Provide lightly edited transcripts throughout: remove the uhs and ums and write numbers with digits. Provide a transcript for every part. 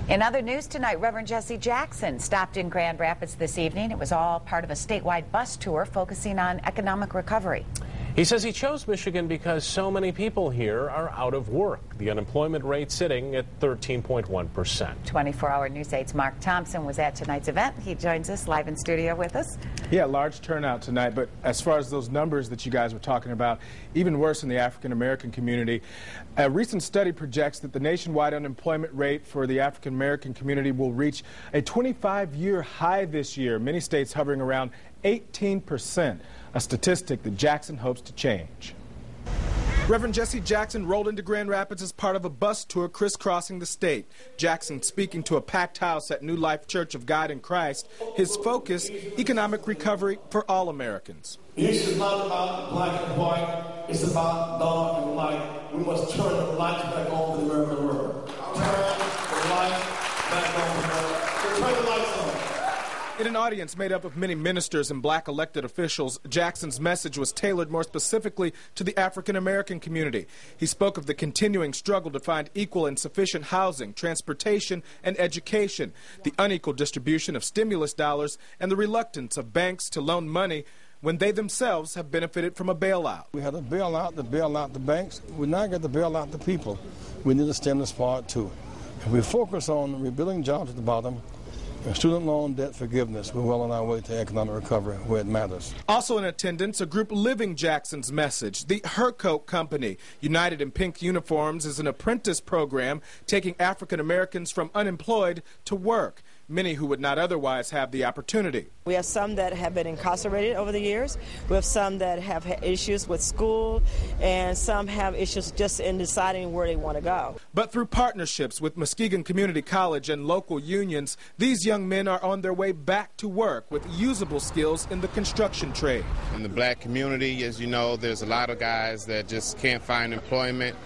In other news tonight, Reverend Jesse Jackson stopped in Grand Rapids this evening. It was all part of a statewide bus tour focusing on economic recovery. He says he chose Michigan because so many people here are out of work. The unemployment rate sitting at 13.1%. 24-hour News 8's Mark Thompson was at tonight's event. He joins us live in studio with us. Yeah, large turnout tonight, but as far as those numbers that you guys were talking about, even worse in the African-American community. A recent study projects that the nationwide unemployment rate for the African-American community will reach a 25-year high this year, many states hovering around 18%, a statistic that Jackson hopes to change. Reverend Jesse Jackson rolled into Grand Rapids as part of a bus tour crisscrossing the state. Jackson speaking to a packed house at New Life Church of God in Christ. His focus, economic recovery for all Americans. The issue is not about black and white. It's about dark and light. We must turn the lights back on for the American worker. Turn the lights back on for the American. Turn the lights on. In an audience made up of many ministers and black elected officials, Jackson's message was tailored more specifically to the African-American community. He spoke of the continuing struggle to find equal and sufficient housing, transportation, and education, the unequal distribution of stimulus dollars, and the reluctance of banks to loan money when they themselves have benefited from a bailout. We had a bailout to bail out the banks. We now got to bail out the people. We need a stimulus part too. If we focus on rebuilding jobs at the bottom, student loan debt forgiveness, we're well on our way to economic recovery where it matters. Also in attendance, a group living Jackson's message. The Hercoat Company, united in pink uniforms, is an apprentice program taking African Americans from unemployed to work, many who would not otherwise have the opportunity. We have some that have been incarcerated over the years. We have some that have had issues with school, and some have issues just in deciding where they want to go. But through partnerships with Muskegon Community College and local unions, these young men are on their way back to work with usable skills in the construction trade. In the black community, as you know, there's a lot of guys that just can't find employment,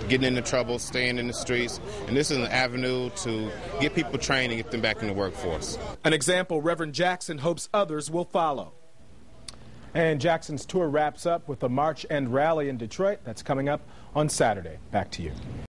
getting into trouble, staying in the streets, and this is an avenue to get people trained and get them back in the workforce. An example Reverend Jackson hopes others will follow. And Jackson's tour wraps up with a march and rally in Detroit. That's coming up on Saturday. Back to you.